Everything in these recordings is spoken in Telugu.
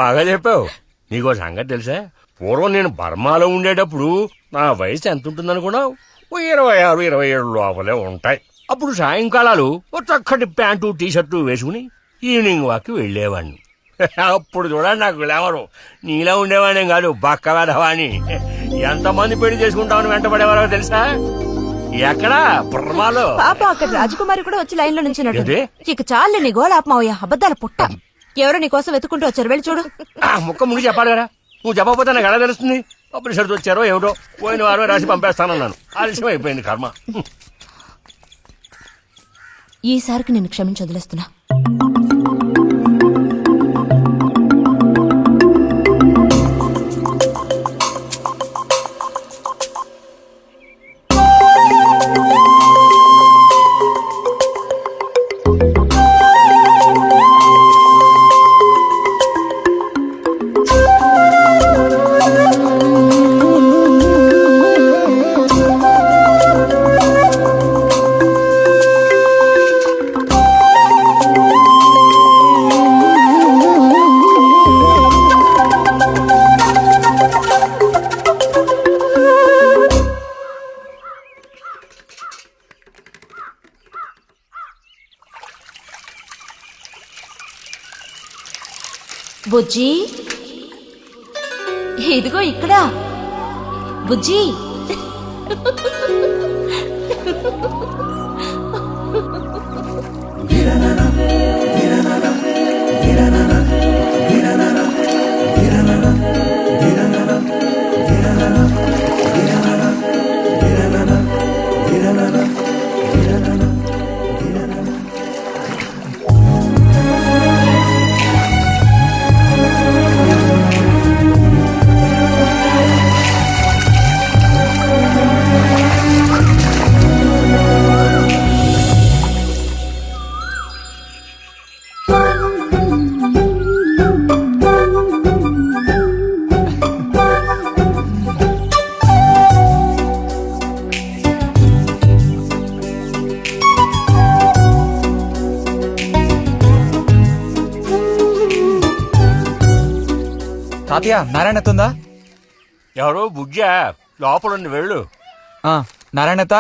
బాగా చెప్పావు. నీకో సంగతి తెలుసా, పూర్వం నేను బర్మాలో ఉండేటప్పుడు నా వయసు ఎంత ఉంటుందనుకున్నావు? 26, 27 లోపలే ఉంటాయి. అప్పుడు సాయంకాలాలు ఓ చక్కటి ప్యాంటు టీషర్టు వేసుకుని ఈవినింగ్ వాక్ వెళ్లేవాడిని. అప్పుడు చూడండి నాకు గ్లామరు. నీలా ఉండేవాడిని కాదు, బక్క వెధవాని. ఎంతమంది పెళ్లి చేసుకుంటామని వెంటబడేవారో తెలుసా? ఎక్కడా? బర్మాలో. పాప అక్కడ రాజకుమారి కూడా వచ్చి లైన్ లో నుంచి ఏంటి? ఇక చాలు నీ గోల ఆపమావయ్య, అబద్ధాల పుట్ట. ఎవరో నీ కోసం వెతుకుంటూ వచ్చారు, వెళ్ళి చూడు. ముక్క ముందు చెప్పాలి కదా, నువ్వు చెప్పకపోతే నాకు ఎలా తెలుస్తుంది? రిజల్ట్ వచ్చారో ఏమిటో, పోయిన వారమే రాసి పంపేస్తానన్నాను. ఆలస్యం అయిపోయింది కర్మ. ఈసారికి నేను క్షమించి వదిలేస్తున్నా. బుజ్జి, ఇదిగో ఇక్కడ. బుజ్జి, తాతయ్య, నారాయణతుందా? ఎవరు? బుజ్జా లోపలుండి వెళ్ళు. నారాయణత,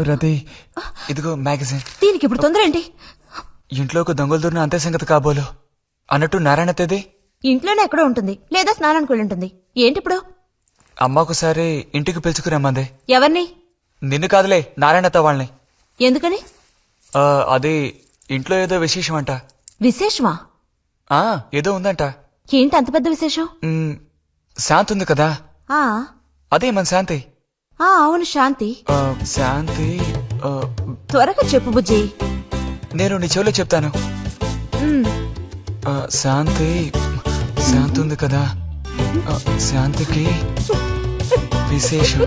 రతి, ఇదిగో మ్యాగజైన్. దీనికి ఇప్పుడు తొందర ఏంటి? ఇంట్లోకి దొంగలు దూరిన అంతే సంగతి కాబోలు. అన్నట్టు నారాయణతది ఇంట్లోనే ఎక్కడో ఉంటుంది, లేదా స్నానానికి వెళ్ళి ఉంటుంది. ఏంటి ఇప్పుడు? అమ్మొకసారి ఇంటికి పిలుచుకురమ్మంది. ఎవరిని? నిన్ను కాదులే, నారాయణత వాళ్ళని. ఎందుకని? అది ఇంట్లో ఏదో విశేషం అంట. విశేషమా? ఏదో ఉందంట. ఏంటి అంత పెద్ద విశేషం? శాంతి ఉంది కదా, ఆ అదే మన శాంతి. అవును, శాంతి. శాంతి, త్వరగా చెప్పు బుజ్జి. నేను నీ చెవిలో చెప్తాను. శాంతి శాంతి ఉంది కదా, శాంతికి విశేషం.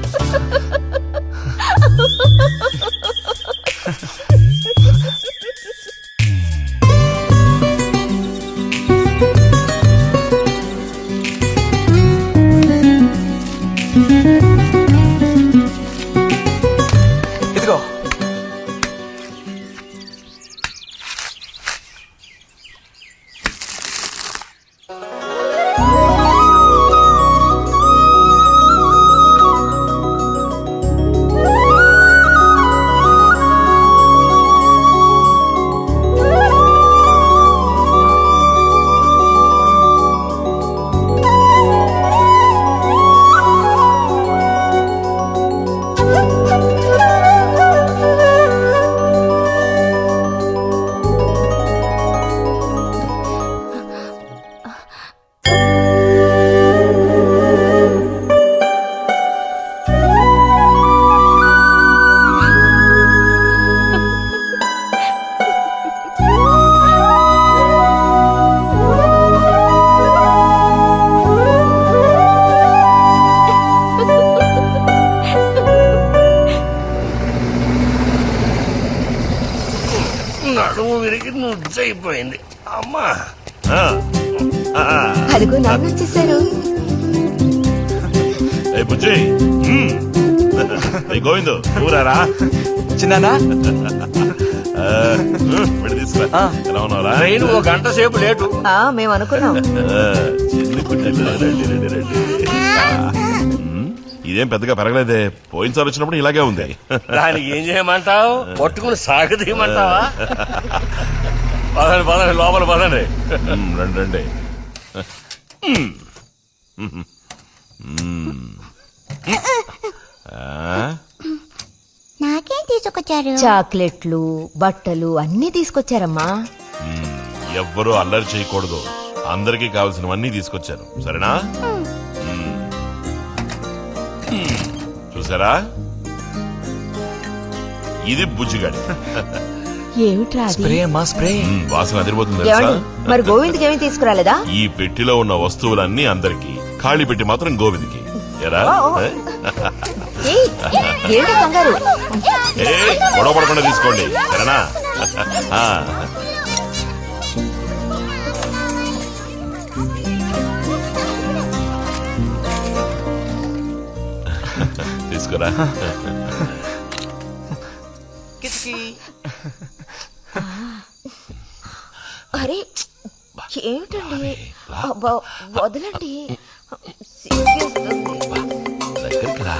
ఇదిగో, అమ్మా అదిగో నాన్న వచ్చేసారు. బుజ్జి గోవిందు ఊరారా చిన్నానా తీసుకురా. ఎలా ఉన్నారా? ట్రైన్ 1 గంట సేపు లేటు. మేము అనుకున్నాం. చిన్ని కుట్టెలు రండి రండి రండి. ఇదేం పెద్దగా పెరగలేదే, పోయినసారి వచ్చినప్పుడు ఇలాగే ఉంది. దానికి ఏం చేయమంటావు? పట్టుకుని సాగదీయమంటావా? పదండి పదండి, లోపల పదండి. రండి రండి. నాకేం తీసుకొచ్చారు? చాక్లెట్లు, బట్టలు అన్ని తీసుకొచ్చారమ్మా. ఎవ్వరూ అల్లరి చేయకూడదు, అందరికీ కావాల్సినవన్నీ తీసుకొచ్చాను, సరేనా? చూసారా, ఇది బుజ్జిగాడి. ఏమిట్రా అది? స్ప్రే అమ్మా స్ప్రే. వాసన అదిరిపోతుంది తెలుసా? ఏమండి, మరి గోవింద్కి ఏమీ తీసుకురాలేదా? ఈ పెట్టిలో ఉన్న వస్తువులన్నీ అందరికి, ఖాళీ పెట్టి మాత్రం గోవింద్కి. ఎరా ఏంటి కంగారు? గొడవ పడకుండా తీసుకోండి, సరేనా? తీసుకురా. అరే ఏమిటండి, వదలండి. దగ్గరికి రా,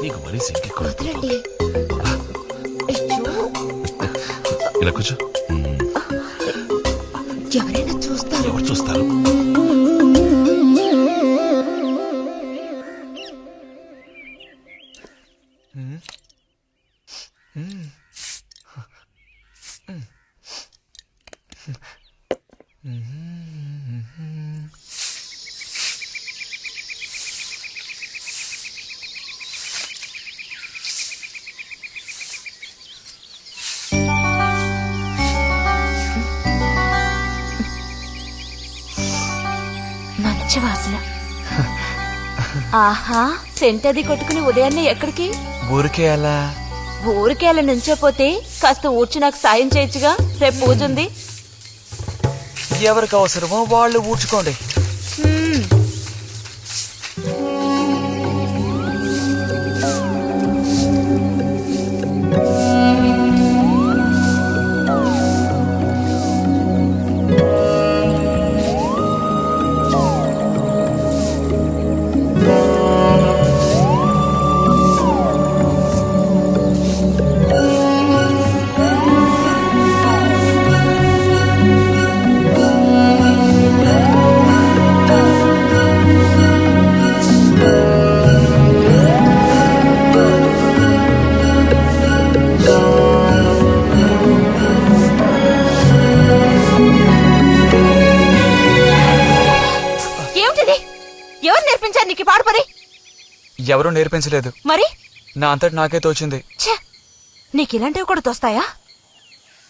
నీకు మరీ సింకెక్కువ. వదలండి. ఇలా కూర్చో. ఎవరైనా చూస్తారు. ఎవరు చూస్తారు? మంచి వాసన. ఆహా, సెంట్ అది కొట్టుకుని ఉదయాన్నే ఎక్కడికి? ఊరికే అలా. ఊరికే అలా నుంచోపోతే కాస్త ఊడ్చి నాకు సాయం చేయొచ్చుగా, రేపు పూజ ఉంది. ఎవరికి అవసరమో వాళ్ళు ఊడ్చుకోండి. ఎవరూ నేర్పించలేదు, మరి నా అంతటి నాకే తోచింది. నీకు ఇలాంటివి కూడా తోస్తాయా?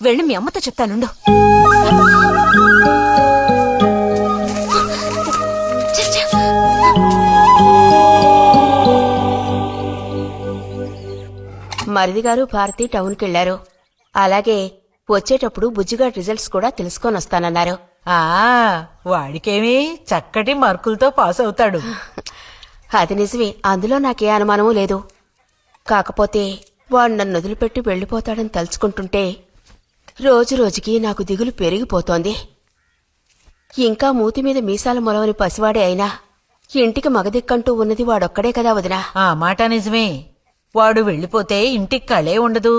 వెళ్ళి మీ అమ్మతో చెప్తానుండు. మరిది గారు భారతి టౌన్కి వెళ్లారు. అలాగే వచ్చేటప్పుడు బుజ్జిగాడి రిజల్ట్స్ కూడా తెలుసుకొని వస్తానన్నారు. వాడికేమీ చక్కటి మార్కులతో పాస్ అవుతాడు. అది నిజమే, అందులో నాకే అనుమానమూ లేదు. కాకపోతే వాడు నన్ను వదిలిపెట్టి వెళ్లిపోతాడని తలుచుకుంటుంటే రోజు రోజుకి నాకు దిగులు పెరిగిపోతోంది. ఇంకా మూతి మీద మీసాల మొలవని పసివాడే అయినా ఇంటికి మగదిక్కంటూ ఉన్నది వాడొక్కడే కదా వదినా. ఆ మాట నిజమే. వాడు వెళ్లిపోతే ఇంటికి కళే ఉండదు.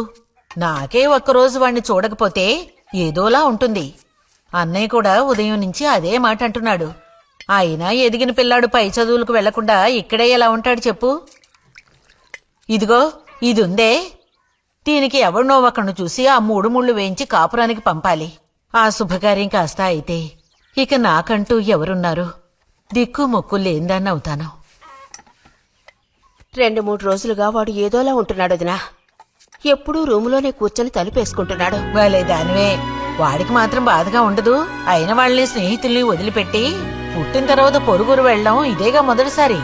నాకే ఒక్కరోజు వాణ్ణి చూడకపోతే ఏదోలా ఉంటుంది. అన్నయ్య కూడా ఉదయం నుంచి అదే మాట అంటున్నాడు. అయినా ఎదిగిన పిల్లాడు పై చదువులకు వెళ్లకుండా ఇక్కడే ఎలా ఉంటాడు చెప్పు? ఇదిగో ఇదుందే, దీనికి ఎవరినో ఒకరిని చూసి ఆ 3 ముళ్ళు వేయించి కాపురానికి పంపాలి. ఆ శుభకార్యం కాస్త అయితే ఇక నాకంటూ ఎవరున్నారు? దిక్కు మొక్కు లేందాన్ని అవుతాను. 2-3 రోజులుగా వాడు ఏదోలా ఉంటున్నాడు వదినా. ఎప్పుడూ రూములోనే కూర్చొని తలుపేసుకుంటున్నాడు. వాళ్ళే దానివే, వాడికి మాత్రం బాధగా ఉండదు. అయిన వాళ్ళని స్నేహితుల్ని వదిలిపెట్టి పుట్టిన తర్వాత పొరుగురు వెళ్ళడం ఇదేగా మొదటిసారి.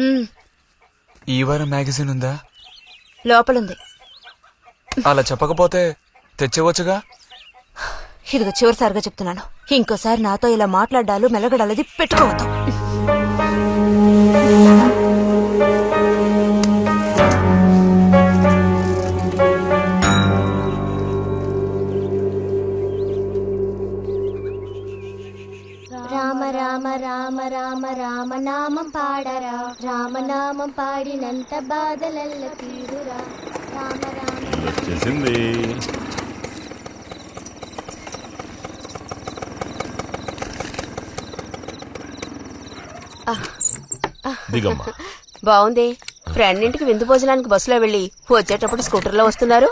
ఉమ్, ఈ వారం మ్యాగజైన్ ఉందా? లోపలుంది. అలా చెప్పకపోతే తెచ్చేవచ్చుగా. ఇదిగో చివరిసారిగా చెప్తున్నాను, ఇంకోసారి నాతో ఇలా మాట్లాడాలు మెలగడాలది పెట్టుకోవద్దు. రామ రామ రామ రామ రామనామం పాడరా, రామనామం పాడినంత బాధలల్ల తీరురా. రామ రామ వచ్చేసింది. దిగమ్మా. బాగుంది. ఫ్రెండ్ ఇంటికి విందు భోజనానికి బస్సులో వెళ్ళి వచ్చేటప్పుడు స్కూటర్లో వస్తున్నారు.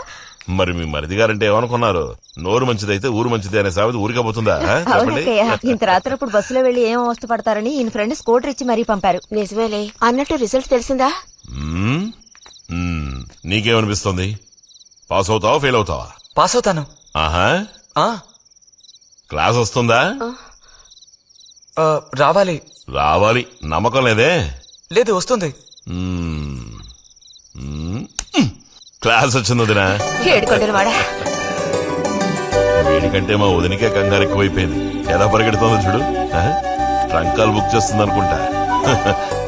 మరి మీ మరిది గారంటే ఏమనుకున్నారు? నోరు మంచిదైతే ఊరు మంచిది అనే సామెత ఊరికపోతుందా? చెప్పండి. అవునక్కయ్య, ఇంత రాత్రప్పుడు బస్సులో వెళ్లి ఏం అవస్థ పడతారని ఈయన ఫ్రెండ్ స్కూటర్ ఇచ్చి మరీ పంపారు. నిజమేలే. అన్నట్టు రిజల్ట్ తెలిసిందా? మ్మ్? నీకేమనిపిస్తుంది? పాస్ అవుతావా ఫెయిల్ అవుతావా? పాస్ అవుతాను. ఆహా. ఆ, క్లాస్ వస్తుందా? రావాలి. రావాలి. నమ్మకం లేదే? లేదు, వస్తుంది. మ్మ్. మ్మ్. క్లాస్ వచ్చింది వదినా. ఏడుకొండలు వాడా. వీడికంటే మా వదినికే కంగారు ఎక్కువైపోయింది. ఎలా పరిగెడుతుందో చూడు. ఆ? ట్రంకాలు బుక్ చేస్తుంది అనుకుంటా.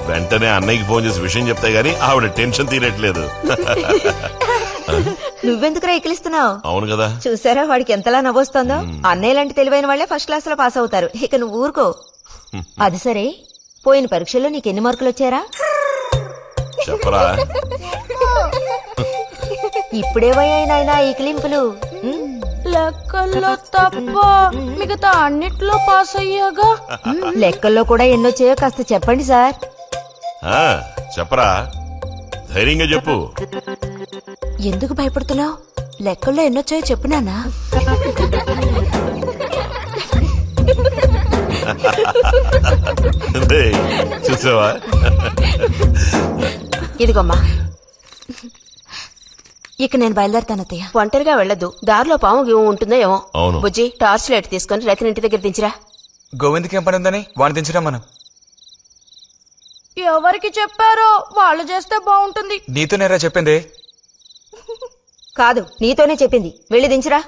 వెంటనే అన్నయ్యకి ఫోన్ చేసి విషయం చెప్తే గానీ ఆవిడ టెన్షన్ తీరట్లేదు. నువ్వెందుకురా ఎక్కిలిస్తున్నావు? అవును కదా. చూసారా వాడికి ఎంతలా నవ్వొస్తుందో. అన్నయ్య లాంటి తెలివైన వాళ్లే ఫస్ట్ క్లాస్ లో పాస్ అవుతారు. ఇక నువ్వు ఊరుకో. అది సరే, పోయిన పరీక్షల్లో నీకెన్ని మార్కులు వచ్చారా? చెప్పరా. ఇప్పుడేవయ్యాయినా ఈ కిలింపులు? లెక్కల్లో తప్ప మిగతా అన్నిట్లో పాస్ అయ్యాగా. లెక్కల్లో కూడా ఎన్నొచ్చాయో కాస్త చెప్పండి సార్. ఆ, చెప్పరా. ధైర్యంగా చెప్పు. ఎందుకు భయపడుతున్నావు? లెక్కల్లో ఎన్నొచ్చాయో చెప్పు నాన్నా. రేయ్, చూసావా? ఇదిగోమ్మా. ఇక నేను బయలుదేరుతాను అత్తయ్య. ఒంటరిగా వెళ్ళొద్దు. దారిలో పాము గీము ఉంటుందో ఏమో. అవును. బుజ్జి, టార్చ్ లైట్ తీసుకుని రతిని ఇంటి దగ్గర దించిరా. గోవింద్కి ఏం పని ఉందని వాడిని దించరా మనం? ఎవరికి చెప్పారో వాళ్ళు చేస్తే బాగుంటుంది. నీతోనేరా చెప్పింది. కాదు, నీతోనే చెప్పింది. వెళ్ళి దించురా.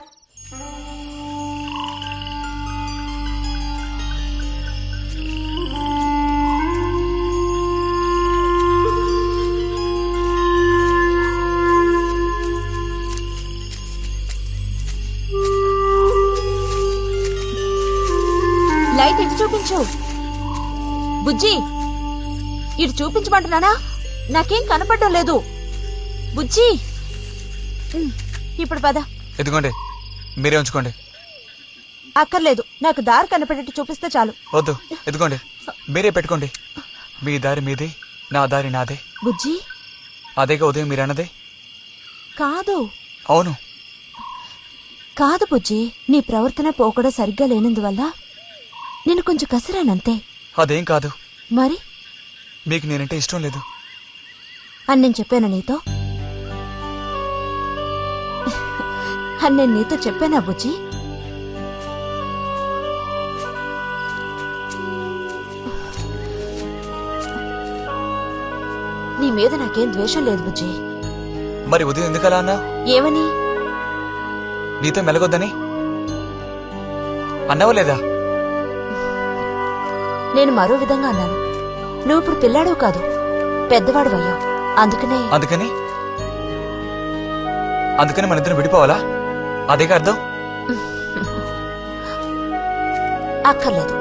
లైట్ ఇటు చూపించు. బుజ్జి, ఇటు చూపించమంటున్నానా? నాకేం కనపడడం లేదు. బుజ్జి, ఇప్పుడు పద. ఎదుగోండి, మీరే ఉంచుకోండి. అక్కర్లేదు, నాకు దారి కనపడేట్టు చూపిస్తే చాలు. వద్దు, ఎదుగోండి, మీరే పెట్టుకోండి. మీ దారి మీది, నా దారి నాదే. బుజ్జి, అదేగా ఉదయం మీరు అన్నదే. కాదు. అవును. కాదు బుజ్జి, నీ ప్రవర్తన పోకడ సరిగ్గా లేనందువల్ల నేను కొంచెం కసిరానంతే. అదేం కాదు. మరి మీకు నేనంటే ఇష్టం లేదు అని నేను చెప్పానా నీతో? అని నేను నీతో చెప్పానా బుజ్జి? నీ మీద నాకేం ద్వేషం లేదు బుజ్జి. మరి ఉదయం ఎందుకలా అన్నా? ఏమని? నీతో మెలగొద్దని అన్నావా లేదా? నేను మరో విధంగా అన్నాను. నువ్వు ఇప్పుడు పిల్లాడు కాదు, పెద్దవాడు అయ్యావు. అందుకనే అందుకని మన ఇద్దరం విడిపోవాలా? అదేగా అర్థం? అక్కర్లేదు,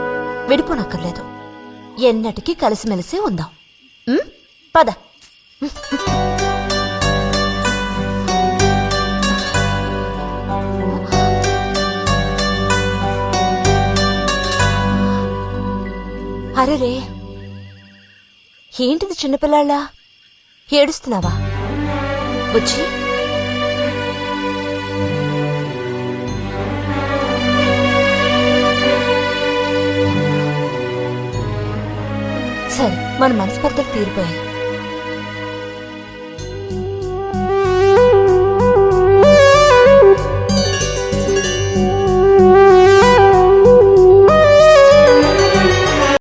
విడిపోనక్కర్లేదు. ఎన్నటికీ కలిసిమెలిసి ఉందాం. పద. అరెరే, ఏంటిది చిన్నపిల్లాళ్ళ ఏడుస్తున్నావా బుజ్జి? సరే, మన మనస్పర్ధలు తీరిపోయాయి.